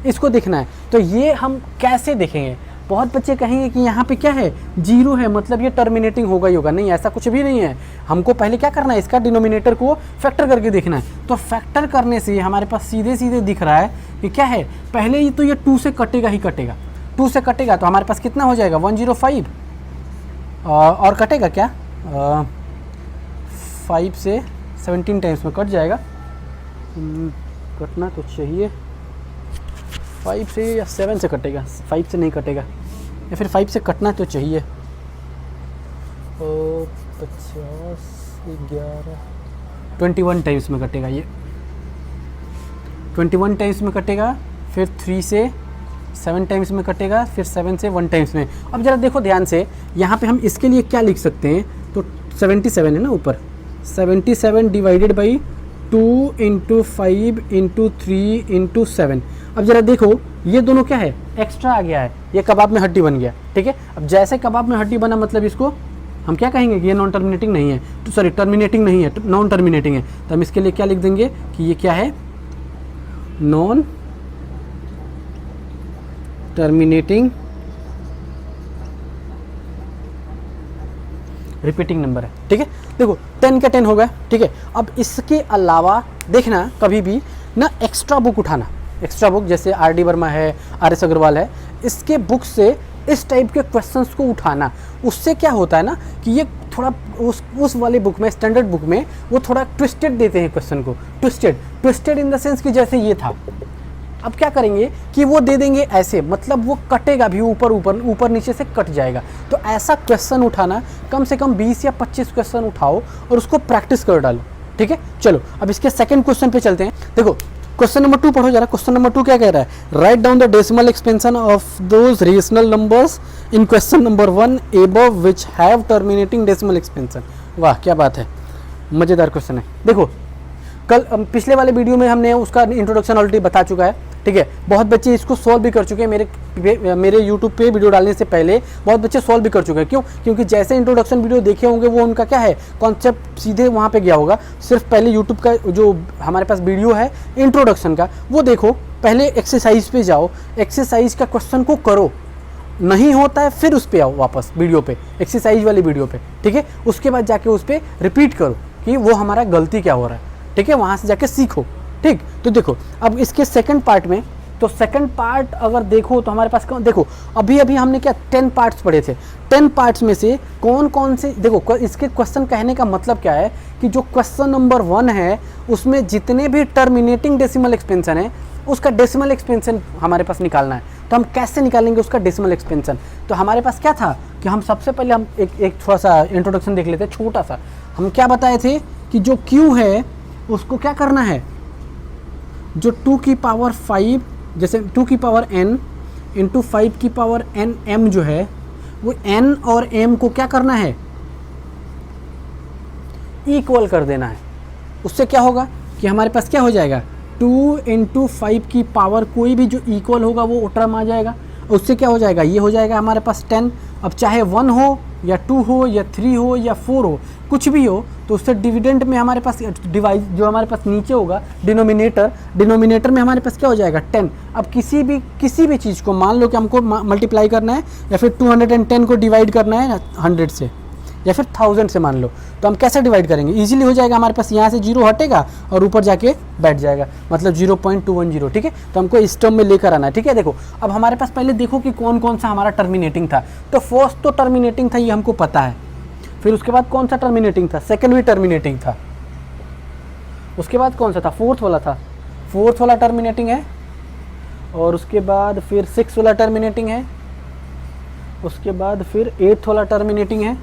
इसको देखना है। तो ये हम कैसे देखेंगे, बहुत बच्चे कहेंगे कि यहाँ पे क्या है, 0 है, मतलब ये टर्मिनेटिंग होगा ही होगा, नहीं ऐसा कुछ भी नहीं है। हमको पहले क्या करना है, इसका डिनोमिनेटर को फैक्टर करके देखना है। तो फैक्टर करने से हमारे पास सीधे सीधे दिख रहा है कि क्या है, पहले ही तो ये 2 से कटेगा ही कटेगा, 2 से कटेगा तो हमारे पास कितना हो जाएगा 105, और कटेगा क्या 5 से 17 टाइम्स में कट जाएगा, कटना तो चाहिए 5 से या 7 से कटेगा, 5 से नहीं कटेगा, या फिर 5 से कटना तो चाहिए। 50 11 21 टाइम्स में कटेगा, ये 21 टाइम्स में कटेगा, फिर 3 से 7 टाइम्स में कटेगा, फिर 7 से 1 टाइम्स में। अब ज़रा देखो ध्यान से, यहाँ पे हम इसके लिए क्या लिख सकते हैं, तो 77 है ना ऊपर, 77 divided by 2 into 5 into 3 into 7। अब जरा देखो ये दोनों क्या है, एक्स्ट्रा आ गया है, ये कबाब में हड्डी बन गया, ठीक है। अब जैसे कबाब में हड्डी बना मतलब इसको हम क्या कहेंगे कि ये नॉन टर्मिनेटिंग नहीं है, तो सॉरी टर्मिनेटिंग नहीं है, नॉन टर्मिनेटिंग है। तो हम इसके लिए क्या लिख देंगे कि ये क्या है, नॉन टर्मिनेटिंग रिपीटिंग नंबर है, ठीक है। देखो 10 का 10 हो गया, ठीक है। अब इसके अलावा देखना कभी भी ना एक्स्ट्रा बुक उठाना, एक्स्ट्रा बुक जैसे आर.डी. वर्मा है, आर.एस. अग्रवाल है, इसके बुक से इस टाइप के क्वेश्चंस को उठाना। उससे क्या होता है ना कि ये थोड़ा उस वाले बुक में, स्टैंडर्ड बुक में वो थोड़ा ट्विस्टेड देते हैं क्वेश्चन को, ट्विस्टेड इन द सेंस कि जैसे ये था, अब क्या करेंगे कि वो दे देंगे ऐसे, मतलब वो कटेगा भी, ऊपर नीचे से कट जाएगा। तो ऐसा क्वेश्चन उठाना, कम से कम 20 या 25 क्वेश्चन उठाओ और उसको प्रैक्टिस कर डालो, ठीक है। चलो अब इसके सेकंड क्वेश्चन पे चलते हैं। देखो क्वेश्चन नंबर 2 पढ़ो जरा। क्वेश्चन नंबर 2 क्या कह रहा है, write down the decimal expansion of those rational numbers in question number 1 above which have terminating decimal expansion. वाह क्या बात है, मज़ेदार क्वेश्चन है। देखो कल पिछले वाले वीडियो में हमने उसका इंट्रोडक्शन ऑलरेडी बता चुका है, ठीक है। बहुत बच्चे इसको सॉल्व भी कर चुके हैं, मेरे यूट्यूब पे वीडियो डालने से पहले बहुत बच्चे सॉल्व भी कर चुके हैं। क्यों? क्योंकि जैसे इंट्रोडक्शन वीडियो देखे होंगे वो उनका क्या है, कॉन्सेप्ट सीधे वहाँ पे गया होगा। सिर्फ पहले यूट्यूब का जो हमारे पास वीडियो है इंट्रोडक्शन का वो देखो, पहले एक्सरसाइज पे जाओ, एक्सरसाइज का क्वेश्चन को करो, नहीं होता है फिर उस पर आओ वापस वीडियो पे, एक्सरसाइज वाली वीडियो पे, ठीक है। उसके बाद जाके उस पर रिपीट करो कि वो हमारा गलती क्या हो रहा है, ठीक है। वहाँ से जाके सीखो, ठीक, तो देखो अब इसके सेकंड पार्ट में, तो सेकंड पार्ट अगर देखो तो हमारे पास देखो अभी अभी हमने क्या 10 पार्ट्स पढ़े थे। 10 पार्ट्स में से कौन कौन से, देखो इसके क्वेश्चन कहने का मतलब क्या है कि जो क्वेश्चन नंबर 1 है उसमें जितने भी टर्मिनेटिंग डेसिमल एक्सपेंशन है उसका डेसिमल एक्सपेंशन हमारे पास निकालना है। तो हम कैसे निकालेंगे उसका डेसिमल एक्सपेंशन? तो हमारे पास क्या था कि हम सबसे पहले हम एक थोड़ा सा इंट्रोडक्शन देख लेते हैं छोटा सा। हम क्या बताए थे कि जो Q है उसको क्या करना है, जो 2 की पावर 5 जैसे 2 की पावर n इंटू 5 की पावर n m जो है वो n और m को क्या करना है, इक्वल कर देना है। उससे क्या होगा कि हमारे पास क्या हो जाएगा 2 इंटू 5 की पावर कोई भी जो इक्वल होगा वो टर्म आ जाएगा। उससे क्या हो जाएगा, ये हो जाएगा हमारे पास 10। अब चाहे 1 हो या 2 हो या 3 हो या 4 हो, कुछ भी हो, तो उससे डिविडेंड में हमारे पास डिवाइस जो हमारे पास नीचे होगा डिनोमिनेटर में हमारे पास क्या हो जाएगा 10। अब किसी भी चीज़ को मान लो कि हमको मल्टीप्लाई करना है या फिर 210 को डिवाइड करना है 100 से या फिर 1000 से मान लो, तो हम कैसे डिवाइड करेंगे, इजीली हो जाएगा। हमारे पास यहाँ से 0 हटेगा और ऊपर जाके बैठ जाएगा, मतलब 0.210। ठीक है, तो हमको इस टर्म में लेकर आना है। ठीक है, देखो अब हमारे पास पहले देखो कि कौन कौन सा हमारा टर्मिनेटिंग था। तो फर्स्ट तो टर्मिनेटिंग था, ये हमको पता है। फिर उसके बाद कौन सा टर्मिनेटिंग था, सेकेंड भी टर्मिनेटिंग था। उसके बाद कौन सा था, फोर्थ वाला था, फोर्थ वाला टर्मिनेटिंग है। और उसके बाद फिर 6 वाला टर्मिनेटिंग है। उसके बाद फिर 8th वाला टर्मिनेटिंग है।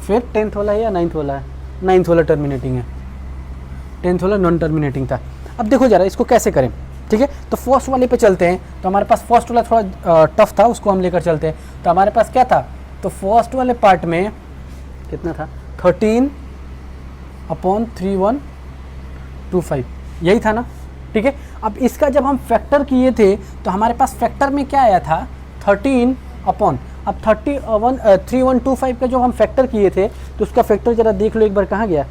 फिर 10th वाला है या 9th वाला है, 9th वाला टर्मिनेटिंग है। 10th वाला नॉन टर्मिनेटिंग था। अब देखो जरा इसको कैसे करें। ठीक है, तो फर्स्ट वाले पे चलते हैं। तो हमारे पास फर्स्ट वाला थोड़ा टफ था, उसको हम लेकर चलते हैं। तो हमारे पास क्या था, तो फर्स्ट वाले पार्ट में कितना था 13/3125, यही था ना। ठीक है, अब इसका जब हम फैक्टर किए थे तो हमारे पास फैक्टर में क्या आया था 13 अपॉन, अब 3125 का जो हम फैक्टर किए थे तो उसका फैक्टर ज़रा देख लो एक बार, कहाँ गया,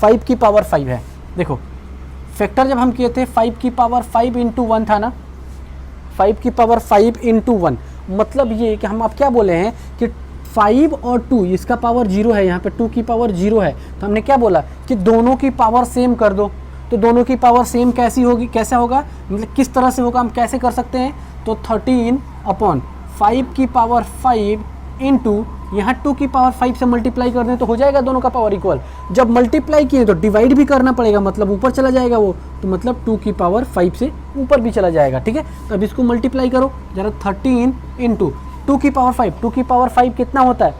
5 की पावर 5 है। देखो फैक्टर जब हम किए थे 5 की पावर 5 इंटू 1 था ना, 5 की पावर 5 इंटू 1, मतलब ये कि हम अब क्या बोले हैं कि 5 और 2 इसका पावर 0 है, यहाँ पे 2 की पावर 0 है। तो हमने क्या बोला कि दोनों की पावर सेम कर दो। तो दोनों की पावर सेम कैसी होगी, कैसे होगा, मतलब किस तरह से होगा, हम कैसे कर सकते हैं। तो 13 अपॉन 5 की पावर 5 इंटू यहाँ 2 की पावर 5 से मल्टीप्लाई कर दें तो हो जाएगा दोनों का पावर इक्वल। जब मल्टीप्लाई किए तो डिवाइड भी करना पड़ेगा, मतलब ऊपर चला जाएगा वो, तो मतलब 2 की पावर 5 से ऊपर भी चला जाएगा। ठीक है, तो अब इसको मल्टीप्लाई करो जरा, 13 इंटू 2 की पावर 5, 2 की पावर 5 कितना होता है,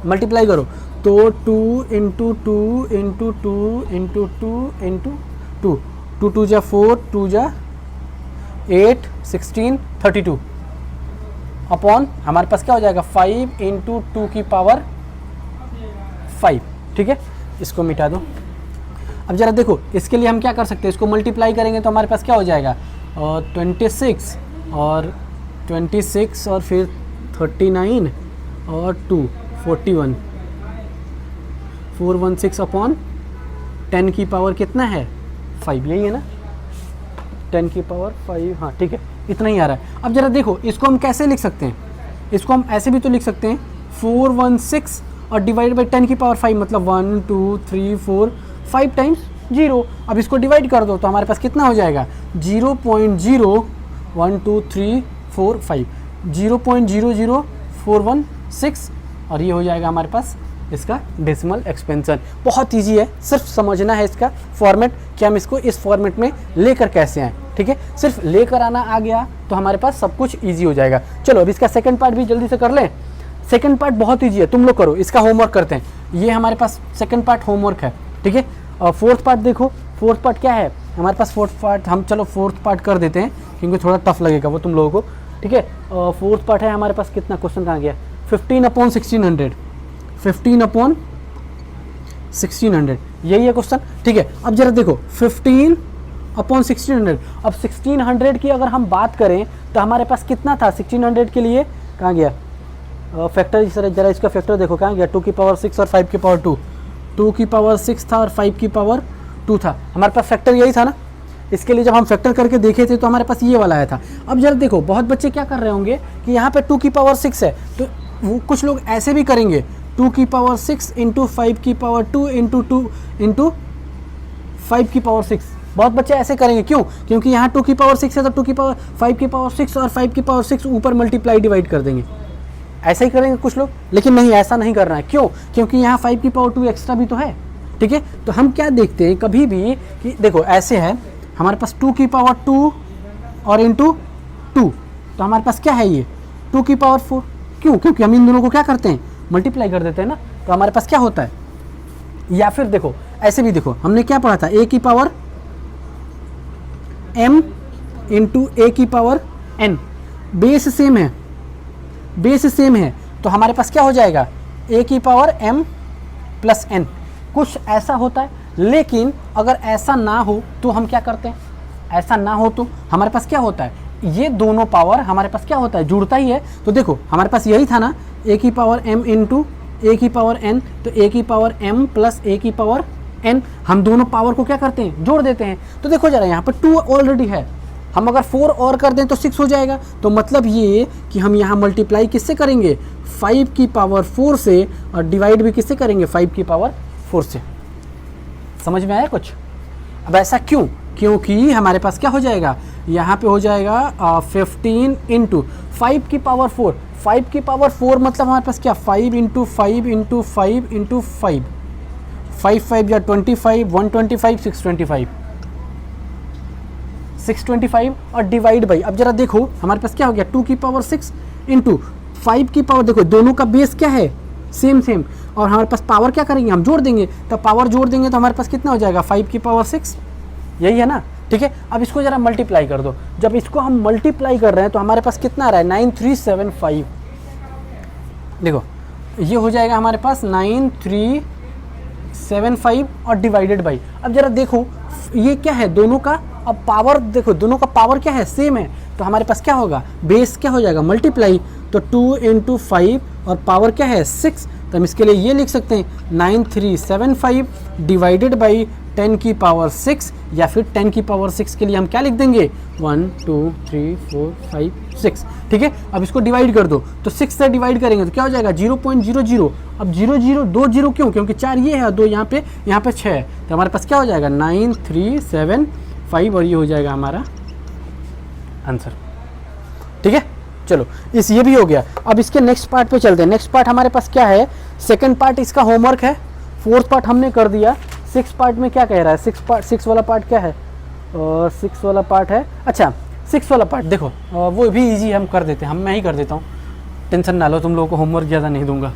मल्टीप्लाई करो तो 2 इंटू 2 इंटू 2 इंटू 2 इंटू 2, 2 2 जा 4, 2 जा 8, 16, 32 अपॉन हमारे पास क्या हो जाएगा 5 इंटू 2 की पावर 5। ठीक है, इसको मिटा दो। अब जरा देखो इसके लिए हम क्या कर सकते हैं, इसको मल्टीप्लाई करेंगे तो हमारे पास क्या हो जाएगा 26 और 26 और फिर 39 और 2 41, 416 अपॉन 10 की पावर कितना है 5, यही है ना, 10 की पावर 5, हाँ ठीक है, इतना ही आ रहा है। अब जरा देखो इसको हम कैसे लिख सकते हैं, इसको हम ऐसे भी तो लिख सकते हैं 416 और डिवाइड बाई 10 की पावर 5, मतलब 1 2 3 4 5 टाइम्स 0। अब इसको डिवाइड कर दो तो हमारे पास कितना हो जाएगा 0.012345, 0.00416, और ये हो जाएगा हमारे पास इसका डेसिमल एक्सपेंशन। बहुत इजी है, सिर्फ समझना है इसका फॉर्मेट कि हम इसको इस फॉर्मेट में लेकर कैसे आए। ठीक है, सिर्फ लेकर आना आ गया तो हमारे पास सब कुछ इजी हो जाएगा। चलो अब इसका सेकंड पार्ट भी जल्दी से कर लें। सेकंड पार्ट बहुत इजी है, तुम लोग करो, इसका होमवर्क करते हैं। ये हमारे पास सेकंड पार्ट होमवर्क है। ठीक है, और फोर्थ पार्ट देखो, फोर्थ पार्ट क्या है हमारे पास, फोर्थ पार्ट हम चलो फोर्थ पार्ट कर देते हैं क्योंकि थोड़ा टफ लगेगा वो तुम लोगों को। ठीक है, फोर्थ पार्ट है हमारे पास, कितना क्वेश्चन कहाँ गया, 15/1600, 15/1600, यही है क्वेश्चन। ठीक है, अब जरा देखो 15/1600, अब 1600 की अगर हम बात करें तो हमारे पास कितना था 1600 के लिए, कहाँ गया फैक्टर, जरा इसका फैक्टर देखो कहाँ गया, 2 की पावर 6 और 5 की पावर 2, 2 की पावर 6 था और 5 की पावर 2 था, हमारे पास फैक्टर यही था ना। इसके लिए जब हम फैक्टर करके देखे थे तो हमारे पास ये वाला आया था। अब जरा देखो बहुत बच्चे क्या कर रहे होंगे कि यहाँ पे 2 की पावर 6 है तो वो कुछ लोग ऐसे भी करेंगे 2 की पावर 6 इंटू 5 की पावर 2 इंटू 2 इंटू 5 की पावर 6। बहुत बच्चे ऐसे करेंगे, क्यों? क्योंकि यहाँ 2 की पावर 6 है तो 2 की पावर 5 की पावर 6 और 5 की पावर 6 ऊपर मल्टीप्लाई डिवाइड कर देंगे। ऐसा ही करेंगे कुछ लोग, लेकिन नहीं, ऐसा नहीं करना है। क्यों? क्योंकि यहाँ 5 की पावर 2 एक्स्ट्रा भी तो है, ठीक है। तो हम क्या देखते हैं कभी भी कि देखो ऐसे है, हमारे पास 2 की पावर 2 और इंटू 2, तो हमारे पास क्या है, ये 2 की पावर 4। क्यों? क्योंकि हम इन दोनों को क्या करते हैं, मल्टीप्लाई कर देते हैं ना। तो हमारे पास क्या होता है, या फिर देखो ऐसे भी देखो, हमने क्या पढ़ा था, a की पावर m इंटू a की पावर n, बेस सेम है, बेस सेम है, तो हमारे पास क्या हो जाएगा, a की पावर m प्लस n। कुछ ऐसा होता है, लेकिन अगर ऐसा ना हो तो हम क्या करते हैं, ऐसा ना हो तो हमारे पास क्या होता है, ये दोनों पावर हमारे पास क्या होता है, जुड़ता ही है। तो देखो हमारे पास यही था ना, a की पावर m इंटू a की पावर n, तो a की पावर m प्लस a की पावर n, हम दोनों पावर को क्या करते हैं, जोड़ देते हैं। तो देखो जरा यहाँ पर 2 ऑलरेडी है, हम अगर 4 और कर दें तो 6 हो जाएगा। तो मतलब ये कि हम यहाँ मल्टीप्लाई किससे करेंगे, 5 की पावर 4 से, और डिवाइड भी किससे करेंगे, 5 की पावर 4 से। समझ में आया कुछ? अब ऐसा क्यों? क्योंकि हमारे पास क्या हो जाएगा, यहाँ पे हो जाएगा 15 इंटू 5 की पावर 4। 5 की पावर 4 मतलब हमारे पास क्या, 5 इंटू 5 इंटू 5 इंटू 5, 5 5 या 25, 125, 625, 625 और डिवाइड बाई, अब जरा देखो हमारे पास क्या हो गया, 2 की पावर 6 इंटू 5 की पावर, देखो दोनों का बेस क्या है, सेम सेम, और हमारे पास पावर क्या करेंगे, हम जोड़ देंगे। तो पावर जोड़ देंगे तो हमारे पास कितना हो जाएगा, 5 की पावर 6, यही है ना, ठीक है। अब इसको जरा मल्टीप्लाई कर दो, जब इसको हम मल्टीप्लाई कर रहे हैं तो हमारे पास कितना आ रहा है, 9375। देखो ये हो जाएगा हमारे पास 9375 और डिवाइडेड बाई, अब जरा देखो ये क्या है, दोनों का अब पावर देखो, दोनों का पावर क्या है, सेम है, तो हमारे पास क्या होगा, बेस क्या हो जाएगा, मल्टीप्लाई, तो 2 इंटू 5 और पावर क्या है 6, तो हम इसके लिए ये लिख सकते हैं 9375 डिवाइडेड बाई 10 की पावर 6, या फिर 10 की पावर 6 के लिए हम क्या लिख देंगे, 1 2 3 4 5 6, ठीक है। अब इसको डिवाइड कर दो, तो 6 से डिवाइड करेंगे तो क्या हो जाएगा 0.00। अब 00 2 0 क्यों, क्योंकि 4 ये है, 2 यहाँ पे 6 है, तो हमारे पास क्या हो जाएगा 9375, और ये हो जाएगा हमारा आंसर, ठीक है। चलो इस ये भी हो गया। अब इसके नेक्स्ट पार्ट पे चलते हैं। नेक्स्ट पार्ट हमारे पास क्या है, सेकंड पार्ट इसका होमवर्क है, फोर्थ पार्ट हमने कर दिया। 6 पार्ट में क्या कह रहा है, 6 वाला पार्ट क्या है, 6 वाला पार्ट है, अच्छा 6 वाला पार्ट देखो वो भी इजी हम कर देते हैं, मैं ही कर देता हूँ, टेंशन ना लो, तुम लोगों को होमवर्क ज़्यादा नहीं दूंगा।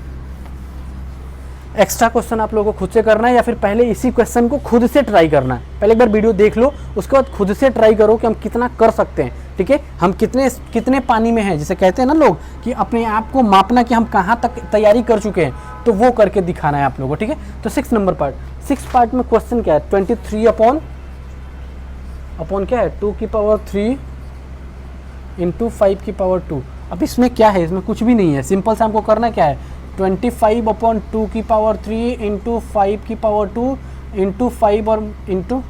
एक्स्ट्रा क्वेश्चन आप लोगों को खुद से करना है, या फिर पहले इसी क्वेश्चन को खुद से ट्राई करना है। पहले एक बार वीडियो देख लो, उसके बाद खुद से ट्राई करो कि हम कितना कर सकते हैं, ठीक है। हम कितने पानी में हैं, जिसे कहते हैं ना लोग कि अपने आप को मापना कि हम कहाँ तक तैयारी कर चुके हैं, तो वो करके दिखाना है आप लोगों को, ठीक है। तो 6 नंबर पार्ट, 6 पार्ट में क्वेश्चन क्या है, 23 अपॉन क्या है, 2 की पावर 3 इंटू 5 की पावर 2। अब इसमें क्या है, इसमें कुछ भी नहीं है, सिंपल से हमको करना क्या है, 25 अपॉन 2 की पावर 3 इंटू 5 की पावर 2 इंटू 5 और इंटू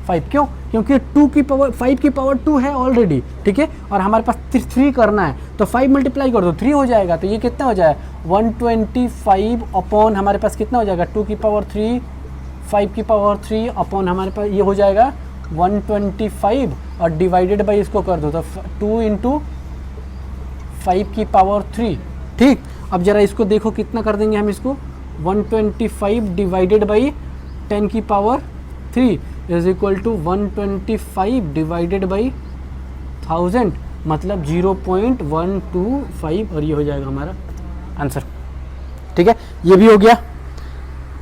5, क्यों, क्योंकि 2 की पावर 5 की पावर 2 है ऑलरेडी, ठीक है, और हमारे पास 3 करना है, तो 5 मल्टीप्लाई कर दो 3 हो जाएगा, तो ये कितना हो जाएगा 125 अपॉन हमारे पास कितना हो जाएगा 2 की पावर 3 5 की पावर 3 अपॉन हमारे पास ये हो जाएगा 125, और डिवाइडेड बाई इसको कर दो तो 2 इंटू 5 की पावर 3, ठीक। अब जरा इसको देखो कितना कर देंगे हम इसको, 125 डिवाइडेड बाई 10 की power 3 is equal to 125 divided by 1000, मतलब 0.125, और ये हो जाएगा हमारा आंसर, ठीक है। ये भी हो गया।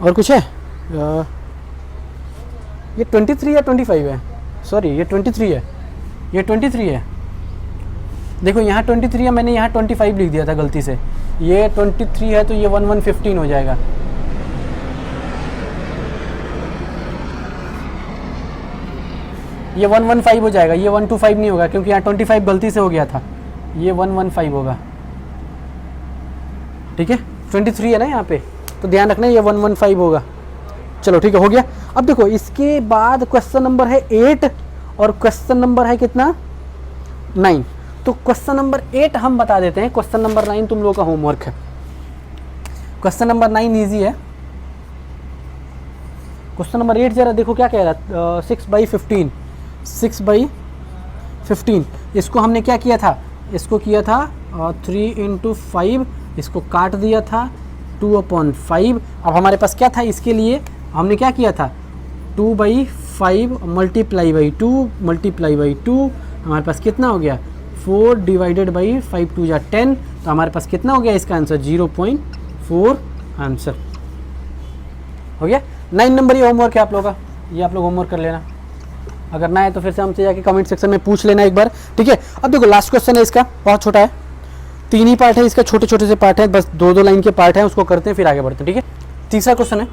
और कुछ है, ये 23 या 25 है, सॉरी ये 23 है, ये 23 है, देखो यहाँ 23 है, मैंने यहाँ 25 लिख दिया था गलती से, ये 23 है, तो ये 1115 हो जाएगा, ये 115 हो जाएगा, ये 125 नहीं होगा, क्योंकि यहाँ 25 गलती से हो गया था, ये 115 होगा, ठीक है। 23 है ना यहाँ पे, तो ध्यान रखना ये 115 होगा। चलो ठीक है, हो गया। अब देखो इसके बाद क्वेश्चन नंबर है 8 और क्वेश्चन नंबर है कितना 9। तो क्वेश्चन नंबर 8 हम बता देते हैं, क्वेश्चन नंबर 9 तुम लोगों का होमवर्क है। क्वेश्चन नंबर 9 ईजी है। क्वेश्चन नंबर 8 जरा देखो क्या कह रहा है, 6/15, 6/15। इसको हमने क्या किया था, इसको किया था 3 × 5, इसको काट दिया था 2/5। अब हमारे पास क्या था, इसके लिए हमने क्या किया था 2/5 मल्टीप्लाई बाई 2 मल्टीप्लाई बाई 2, हमारे पास कितना हो गया 4 डिवाइडेड बाई 5 2 जा 10। तो हमारे पास कितना हो गया इसका आंसर 0.4 आंसर हो गया। 9 नंबर ये होमवर्क है आप लोगों का, ये आप लोग होमवर्क कर लेना, अगर ना है तो फिर से हमसे जाके कमेंट सेक्शन में पूछ लेना एक बार, ठीक है। अब देखो लास्ट क्वेश्चन है इसका, बहुत छोटा है, 3 ही पार्ट है इसका, छोटे छोटे से पार्ट है, बस 2-2 लाइन के पार्ट हैं, उसको करते हैं फिर आगे बढ़ते हैं, ठीक है। तीसरा क्वेश्चन है,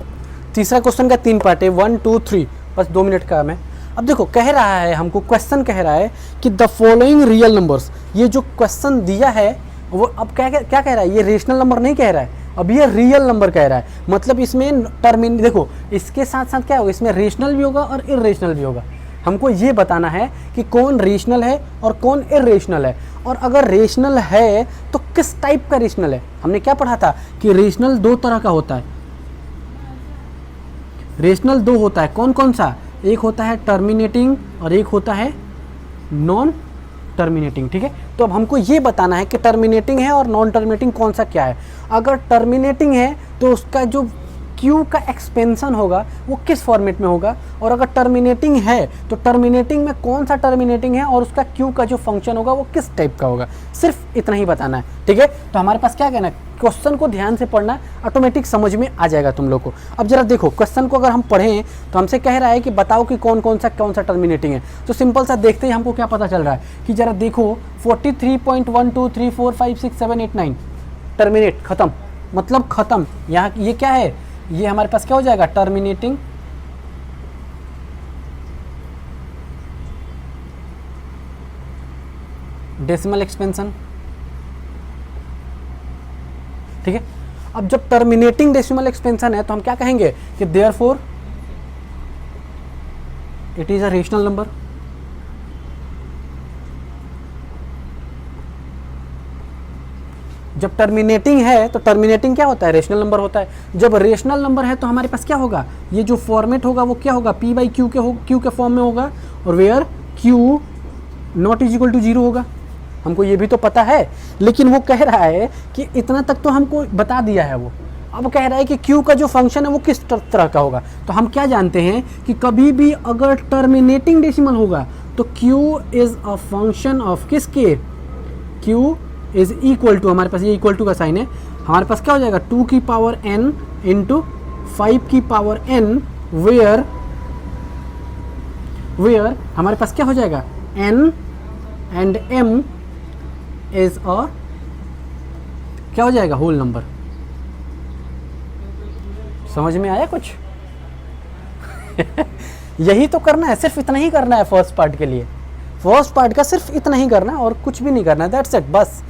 तीसरा क्वेश्चन का 3 पार्ट है, 1 2 3, बस 2 मिनट का है। अब देखो कह रहा है हमको, क्वेश्चन कह रहा है कि द फॉलोइंग रियल नंबर्स, ये जो क्वेश्चन दिया है वो अब क्या क्या कह रहा है, ये रेशनल नंबर नहीं कह रहा है, अब ये रियल नंबर कह रहा है। मतलब इसमें टर्मिन देखो, इसके साथ साथ क्या होगा, इसमें रेशनल भी होगा और इरेशनल भी होगा। हमको ये बताना है कि कौन रेशनल है और कौन इरेशनल है, और अगर रेशनल है तो किस टाइप का रेशनल है। हमने क्या पढ़ा था कि रेशनल 2 तरह का होता है, रेशनल 2 होता है, कौन कौन सा, एक होता है टर्मिनेटिंग और एक होता है नॉन टर्मिनेटिंग, ठीक है। तो अब हमको ये बताना है कि टर्मिनेटिंग है और नॉन टर्मिनेटिंग कौन सा क्या है। अगर टर्मिनेटिंग है तो उसका जो क्यू का एक्सपेंशन होगा वो किस फॉर्मेट में होगा, और अगर टर्मिनेटिंग है तो टर्मिनेटिंग में कौन सा टर्मिनेटिंग है और उसका क्यू का जो फंक्शन होगा वो किस टाइप का होगा, सिर्फ इतना ही बताना है, ठीक है। तो हमारे पास क्या कहना है, क्वेश्चन को ध्यान से पढ़ना, ऑटोमेटिक समझ में आ जाएगा तुम लोग को। अब जरा देखो क्वेश्चन को अगर हम पढ़ें तो हमसे कह रहा है कि बताओ कि कौन सा टर्मिनेटिंग है। तो सिंपल सा देखते ही हमको क्या पता चल रहा है कि जरा देखो 43.12345678 टर्मिनेट, खत्म, मतलब खत्म। यहाँ ये क्या है, ये हमारे पास क्या हो जाएगा टर्मिनेटिंग डेसिमल एक्सपेंशन, ठीक है। अब जब टर्मिनेटिंग डेसिमल एक्सपेंशन है तो हम क्या कहेंगे कि therefore it is a rational number. जब टर्मिनेटिंग है तो टर्मिनेटिंग क्या होता है, रेशनल नंबर होता है। जब रेशनल नंबर है तो हमारे पास क्या होगा, ये जो फॉर्मेट होगा वो क्या होगा, P/Q के फॉर्म में होगा, और where Q not is equal to 0 होगा। हमको ये भी तो पता है, लेकिन वो कह रहा है कि इतना तक तो हमको बता दिया है वो। अब कह रहा है कि Q का जो फंक्शन है वो किस तरह का होगा। तो हम क्या जानते हैं कि कभी भी अगर टर्मिनेटिंग डेसिमल होगा तो Q is a function of किसके, Q इज इक्वल टू, हमारे पास ये इक्वल टू का साइन है, हमारे पास क्या हो जाएगा 2 की पावर n इंटू 5 की पावर n, वेयर हमारे पास क्या हो जाएगा n and m is a क्या हो जाएगा होल नंबर। समझ में आया कुछ? यही तो करना है, सिर्फ इतना ही करना है फर्स्ट पार्ट के लिए। फर्स्ट पार्ट का सिर्फ इतना ही करना है और कुछ भी नहीं करना है, दैट्स इट। बस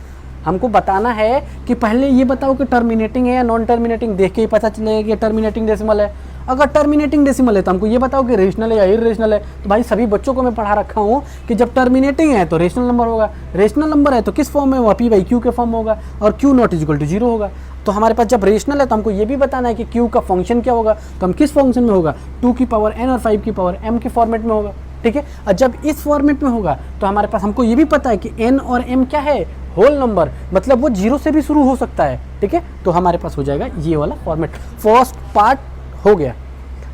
हमको बताना है कि पहले ये बताओ कि टर्मिनेटिंग है या नॉन टर्मिनेटिंग, देख के ही पता चलेगा कि टर्मिनेटिंग डेसिमल है। अगर टर्मिनेटिंग डेसिमल है तो हमको ये बताओ कि रेशनल है या इरेशनल है। तो भाई सभी बच्चों को मैं पढ़ा रखा हूँ कि जब टर्मिनेटिंग है तो रेशनल नंबर होगा, रेशनल नंबर है तो किस फॉर्म में होगा, P/Q के फॉर्म में होगा, और Q not is equal to 0 होगा। तो हमारे पास जब रेशनल है तो हमको ये भी बताना है कि Q का फंक्शन क्या होगा, तो हम किस फंक्शन में होगा, 2 की पावर n और 5 की पावर m के फॉर्मेट में होगा, ठीक है। और जब इस फॉर्मेट में होगा तो हमारे पास हमको ये भी पता है कि n और m क्या है, होल नंबर, मतलब वो 0 से भी शुरू हो सकता है, ठीक है। तो हमारे पास हो जाएगा ये वाला फॉर्मेट। फर्स्ट पार्ट हो गया।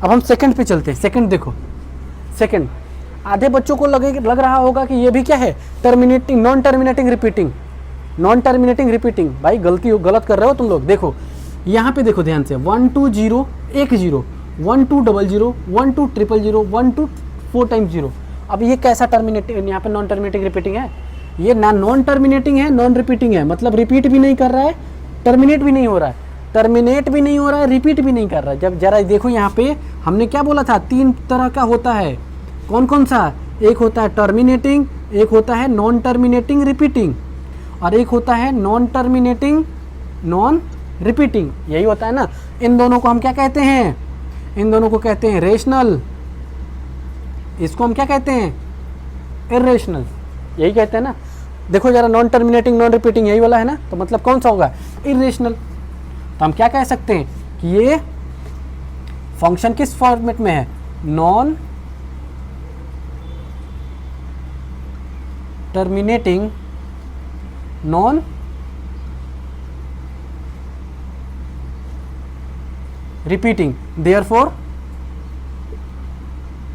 अब हम सेकंड पे चलते हैं। सेकंड देखो, सेकंड आधे बच्चों को लग रहा होगा कि ये भी क्या है, terminating, non terminating repeating, non terminating repeating. भाई गलत कर रहे हो तुम लोग। देखो यहाँ पे देखो ध्यान से, 1 2 0 1 0 1 2 0 0 1 2 0 0 1 2 4 टाइम्स 0। अब ये कैसा टर्मिनेटिंग, यहाँ पे नॉन टर्मिनेटिंग रिपीटिंग है, ये ना नॉन टर्मिनेटिंग है, नॉन रिपीटिंग है, मतलब रिपीट भी नहीं कर रहा है, टर्मिनेट भी नहीं हो रहा है, टर्मिनेट भी नहीं हो रहा है, रिपीट भी नहीं कर रहा है। जब जरा देखो यहाँ पे हमने क्या बोला था, 3 तरह का होता है, कौन कौन सा, एक होता है टर्मिनेटिंग, एक होता है नॉन टर्मिनेटिंग रिपीटिंग, और एक होता है नॉन टर्मिनेटिंग नॉन रिपीटिंग। यही होता है ना। इन दोनों को हम क्या कहते हैं, इन दोनों को कहते हैं रेशनल, इसको हम क्या कहते हैं, इरेशनल, यही कहते हैं ना। देखो जरा, नॉन टर्मिनेटिंग नॉन रिपीटिंग यही वाला है ना, तो मतलब कौन सा होगा, इरेशनल। तो हम क्या कह सकते हैं कि ये फंक्शन किस फॉर्मेट में है, non terminating, non repeating, therefore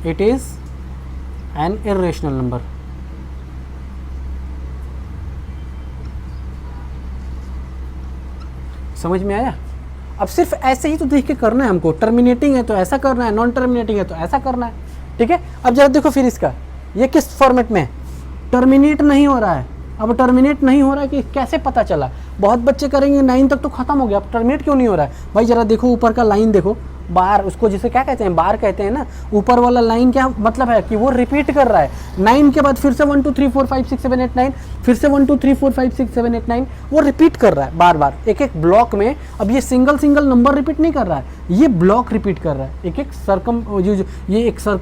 it is an irrational number. समझ में आया? अब सिर्फ ऐसे ही तो देख के करना है हमको, टर्मिनेटिंग है तो ऐसा करना है, नॉन टर्मिनेटिंग है तो ऐसा करना है, ठीक है। अब जरा देखो फिर इसका, ये किस फॉर्मेट में है, टर्मिनेट नहीं हो रहा है। अब टर्मिनेट नहीं हो रहा है कि कैसे पता चला, बहुत बच्चे करेंगे 9 तक तो खत्म हो गया, अब टर्मिनेट क्यों नहीं हो रहा है भाई? जरा देखो ऊपर का लाइन देखो, बार, उसको जिसे क्या कहते हैं, बार कहते हैं ना, ऊपर वाला लाइन क्या मतलब है कि वो रिपीट कर रहा है। 9 के बाद फिर से 1 2 3 4 5 6 7 8 9, फिर से 1 2 3 4 5 6 7 8 9, वो रिपीट कर रहा है बार बार एक एक ब्लॉक में। अब ये सिंगल नंबर रिपीट नहीं कर रहा है, ये ब्लॉक रिपीट कर रहा है, एक एक सर्कम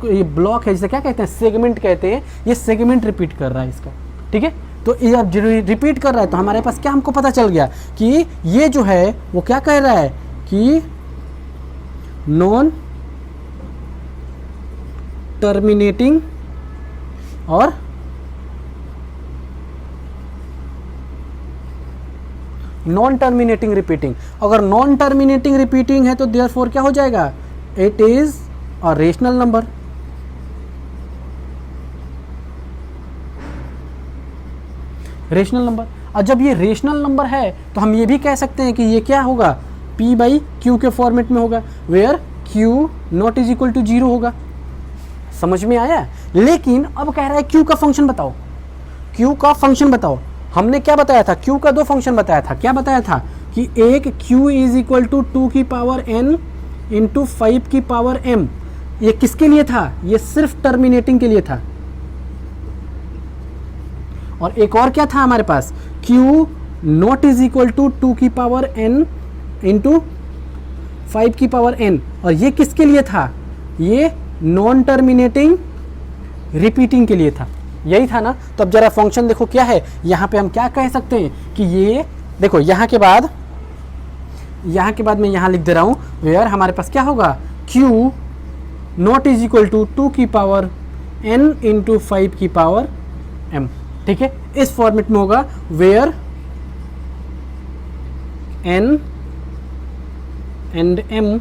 ये ब्लॉक है जिसे क्या कहते हैं, सेगमेंट कहते हैं, ये सेगमेंट रिपीट कर रहा है इसका, ठीक है। तो ये अब रिपीट कर रहा है तो हमारे पास क्या हमको पता चल गया कि ये जो है वो क्या कह रहा है कि नॉन टर्मिनेटिंग और नॉन टर्मिनेटिंग रिपीटिंग। अगर नॉन टर्मिनेटिंग रिपीटिंग है तो देयरफॉर क्या हो जाएगा, it is a rational number. Rational number. और जब ये रेशनल नंबर है तो हम ये भी कह सकते हैं कि ये क्या होगा, P बाई क्यू के फॉर्मेट में होगा, where Q not is equal to 0 होगा। समझ में आया? लेकिन अब कह रहा है Q का फंक्शन बताओ, Q का फंक्शन बताओ। हमने क्या बताया था, Q का 2 फंक्शन बताया था। क्या बताया था कि एक Q इज इक्वल टू 2 की पावर n इंटू 5 की पावर m। ये किसके लिए था, ये सिर्फ टर्मिनेटिंग के लिए था। और एक और क्या था हमारे पास, Q not is equal to 2 की पावर n इंटू 5 की पावर n। और ये किसके लिए था, ये नॉन टर्मिनेटिंग रिपीटिंग के लिए था। यही था ना। तो अब जरा फंक्शन देखो क्या है, यहाँ पे हम क्या कह सकते हैं कि ये देखो, यहाँ के बाद मैं यहाँ लिख दे रहा हूँ, वेयर हमारे पास क्या होगा, Q not is equal to 2 की पावर n इंटू 5 की पावर m। ठीक है, इस फॉर्मेट में होगा, where n and m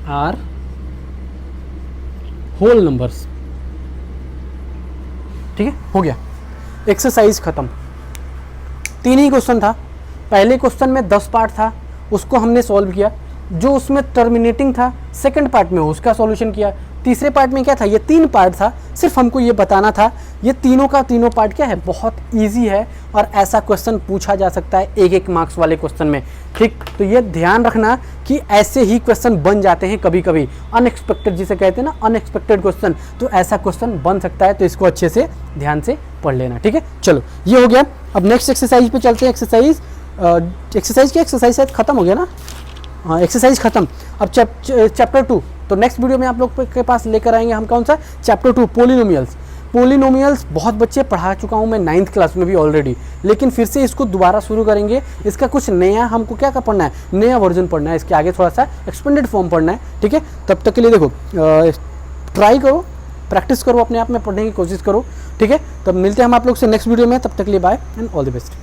are whole numbers. ठीक है, हो गया, एक्सरसाइज खत्म। 3 ही क्वेश्चन था। पहले क्वेश्चन में 10 पार्ट था, उसको हमने सॉल्व किया। जो उसमें टर्मिनेटिंग था सेकंड पार्ट में उसका सॉल्यूशन किया। तीसरे पार्ट में क्या था, ये 3 पार्ट था। सिर्फ हमको ये बताना था ये तीनों का तीनों पार्ट क्या है, बहुत इजी है और ऐसा क्वेश्चन पूछा जा सकता है 1-1 मार्क्स वाले क्वेश्चन में। ठीक, तो ये ध्यान रखना कि ऐसे ही क्वेश्चन बन जाते हैं कभी कभी, अनएक्सपेक्टेड जिसे कहते हैं ना, अनएक्सपेक्टेड क्वेश्चन। तो ऐसा क्वेश्चन बन सकता है, तो इसको अच्छे से ध्यान से पढ़ लेना। ठीक है, चलो ये हो गया। अब नेक्स्ट एक्सरसाइज पे चलते हैं। एक्सरसाइज शायद खत्म हो गया ना, हाँ एक्सरसाइज खत्म। अब चैप्टर 2, तो नेक्स्ट वीडियो में आप लोग के पास लेकर आएंगे हम कौन सा, चैप्टर 2 पोलिनोमियल्स। बहुत बच्चे पढ़ा चुका हूँ मैं 9th क्लास में भी ऑलरेडी, लेकिन फिर से इसको दोबारा शुरू करेंगे। इसका कुछ नया हमको क्या पढ़ना है, नया वर्जन पढ़ना है, इसके आगे थोड़ा सा एक्सपेंडेड फॉर्म पढ़ना है। ठीक है, तब तक के लिए देखो ट्राई करो, प्रैक्टिस करो, अपने आप में पढ़ने की कोशिश करो। ठीक है, तब मिलते हैं हम आप लोग से नेक्स्ट वीडियो में। तब तक के लिए bye and all the best.